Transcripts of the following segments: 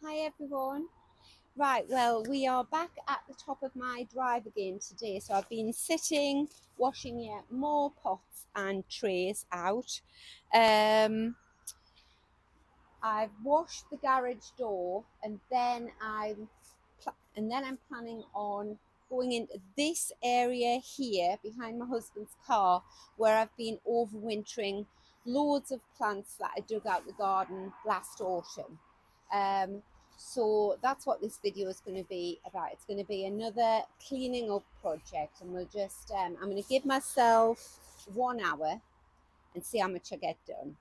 Hi everyone. Right, well, we are back at the top of my drive again today. So I've been sitting, washing yet more pots and trays out. I've washed the garage door, and then I'm planning on going into this area here behind my husband's car, where I've been overwintering loads of plants that I dug out the garden last autumn. So that's what this video is going to be about. It's going to be another cleaning up project, and we'll just I'm going to give myself 1 hour and see how much I get done.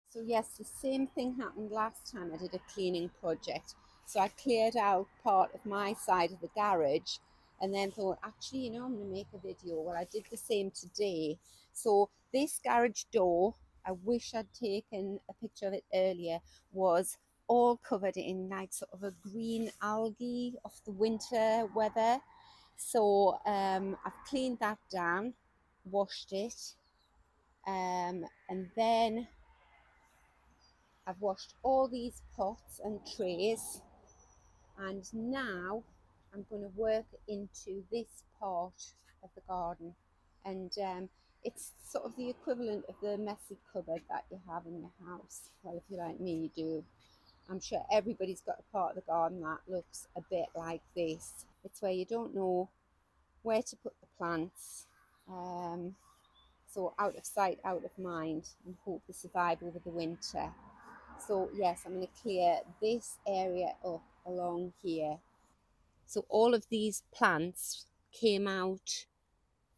So yes, the same thing happened last time I did a cleaning project. So I cleared out part of my side of the garage and then thought, actually, you know, I'm going to make a video. Well, I did the same today. So this garage door, I wish I'd taken a picture of it earlier, was all covered in like sort of a green algae of the winter weather. So I've cleaned that down, washed it, and then I've washed all these pots and trays, and now I'm going to work into this part of the garden, and it's sort of the equivalent of the messy cupboard that you have in your house. Well, if you're like me, you do. I'm sure everybody's got a part of the garden that looks a bit like this. It's where you don't know where to put the plants, so out of sight, out of mind, and hope they survive over the winter. So yes, I'm going to clear this area up along here. So all of these plants came out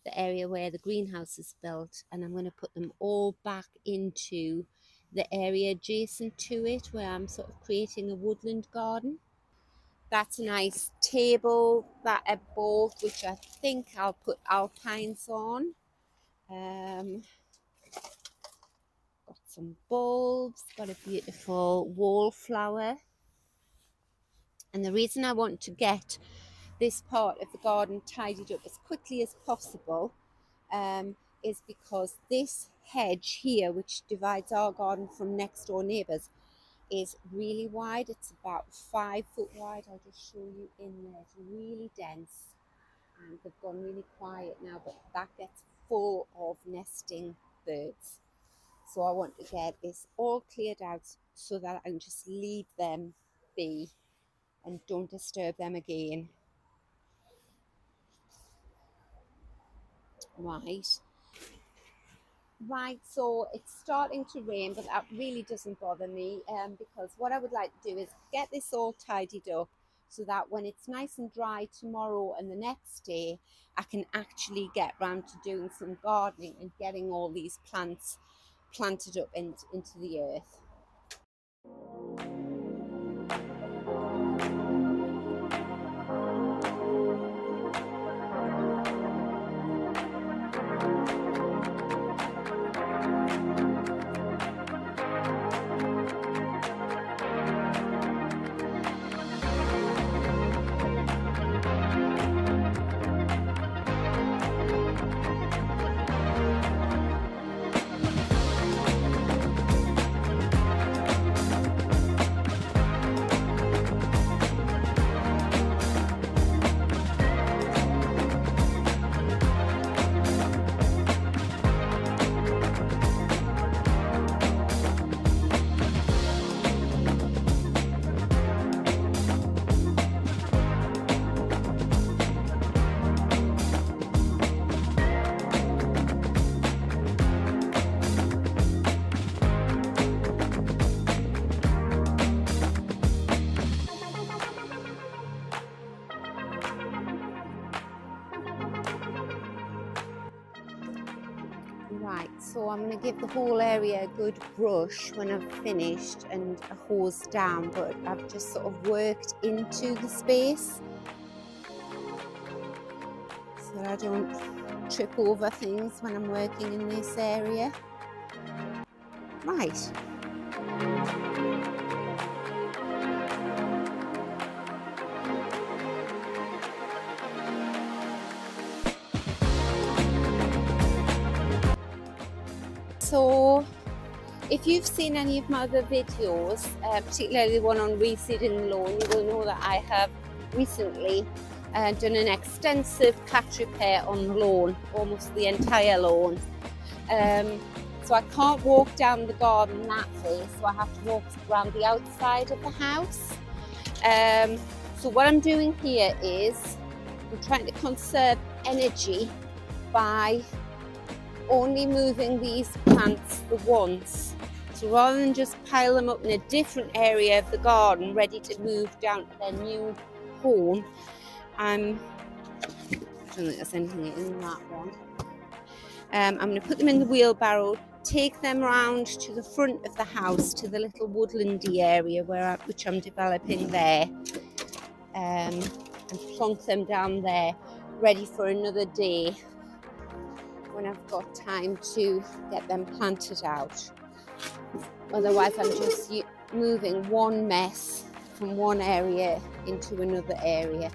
the area where the greenhouse is built, and I'm going to put them all back into the area adjacent to it, where I'm sort of creating a woodland garden. That's a nice table that I bought, which I think I'll put alpines on. Got some bulbs, got a beautiful wallflower. And the reason I want to get this part of the garden tidied up as quickly as possible is because this hedge here, which divides our garden from next door neighbours, is really wide. It's about 5 foot wide. I'll just show you in there. It's really dense, and they've gone really quiet now, but that gets full of nesting birds. So I want to get this all cleared out so that I can just leave them be and don't disturb them again. Right, so it's starting to rain, but that really doesn't bother me, because what I would like to do is get this all tidied up so that when it's nice and dry tomorrow and the next day, I can actually get round to doing some gardening and getting all these plants planted up into the earth. Right, so I'm going to give the whole area a good brush when I've finished and a hose down, but I've just sort of worked into the space so that I don't trip over things when I'm working in this area. Right. So If you've seen any of my other videos, particularly the one on reseeding the lawn, you will know that I have recently done an extensive patch repair on the lawn, almost the entire lawn. So I can't walk down the garden that way, so I have to walk around the outside of the house. So what I'm doing here is I'm trying to conserve energy by only moving these plants the once. So rather than just pile them up in a different area of the garden ready to move down to their new home, I don't think there's anything in that one. I'm going to put them in the wheelbarrow, take them around to the front of the house, to the little woodlandy area which I'm developing there, and plonk them down there, ready for another day when I've got time to get them planted out. Otherwise, I'm just moving one mess from one area into another area.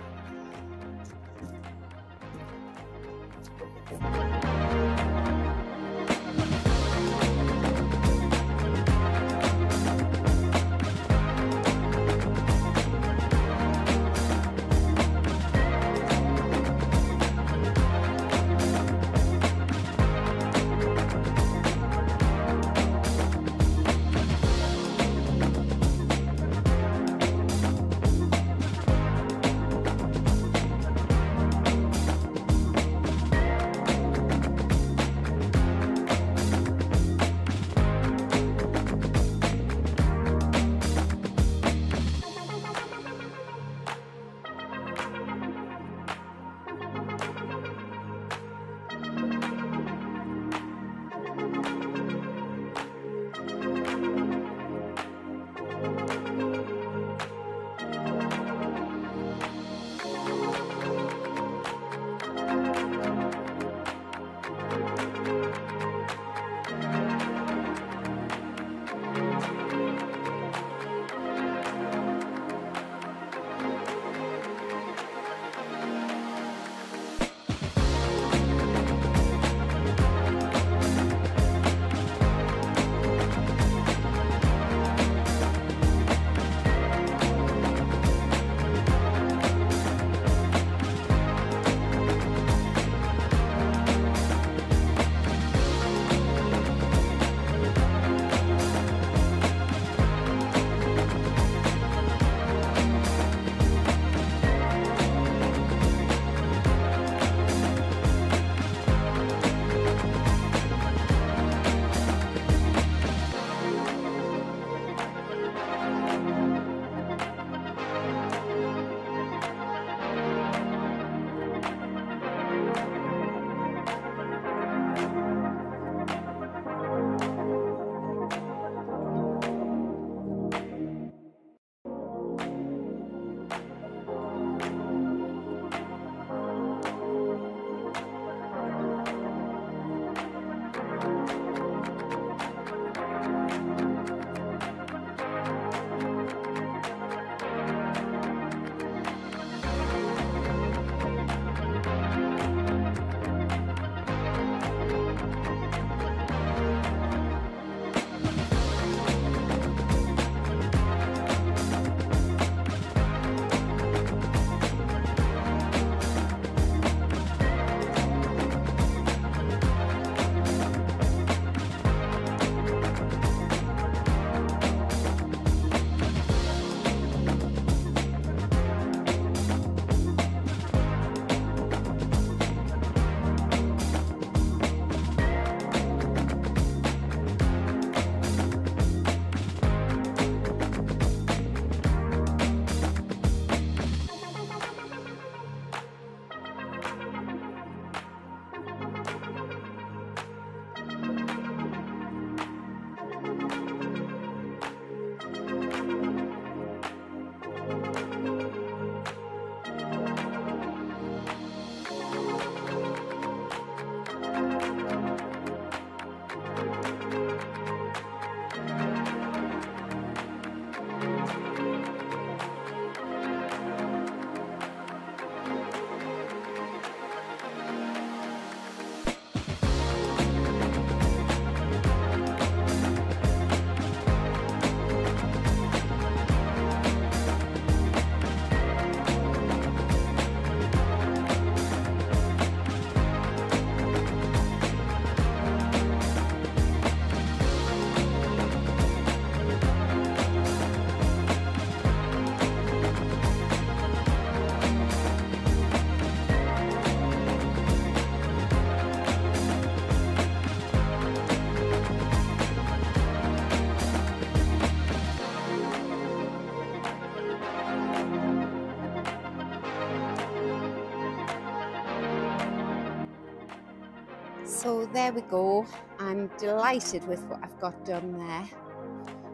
So there we go. I'm delighted with what I've got done there.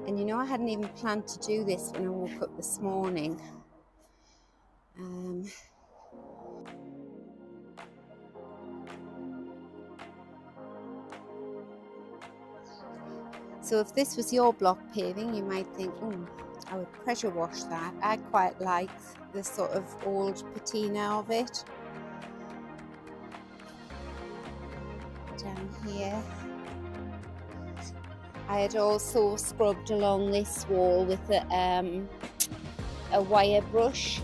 And you know, I hadn't even planned to do this when I woke up this morning. So if this was your block paving, you might think, I would pressure wash that. I quite like the sort of old patina of it. Down here. I had also scrubbed along this wall with a wire brush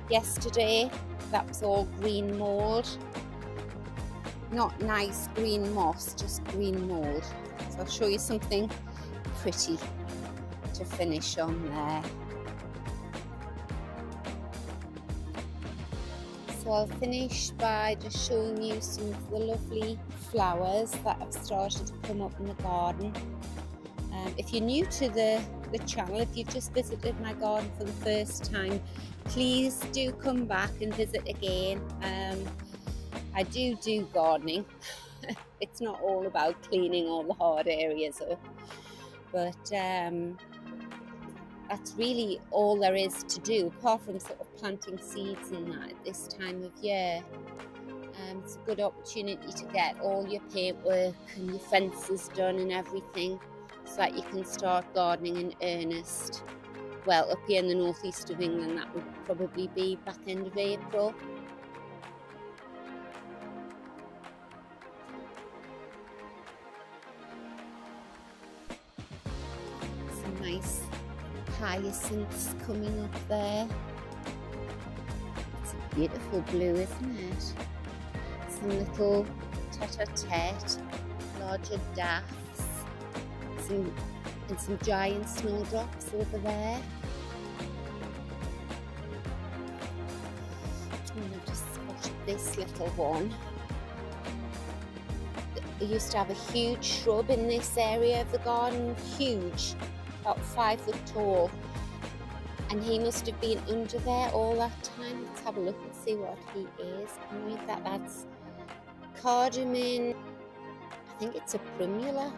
yesterday. That was all green mould. Not nice green moss, just green mould. So I'll show you something pretty to finish on there. So I'll finish by just showing you some of the lovely flowers that have started to come up in the garden. If you're new to the channel, if you've just visited my garden for the first time, please do come back and visit again. I do gardening. It's not all about cleaning all the hard areas up, but that's really all there is to do, apart from sort of planting seeds and that at this time of year. It's a good opportunity to get all your paintwork and your fences done and everything, so that you can start gardening in earnest. Well, up here in the northeast of England, that would probably be back end of April. Some nice hyacinths coming up there. It's a beautiful blue, isn't it? Some little tete-a-tete, larger daffs, and some giant snowdrops over there. And I've just spotted this little one. I used to have a huge shrub in this area of the garden, huge, about 5 foot tall. And he must have been under there all that time. Let's have a look and see what he is. Can you read that? That's cardamom. I think it's a primula.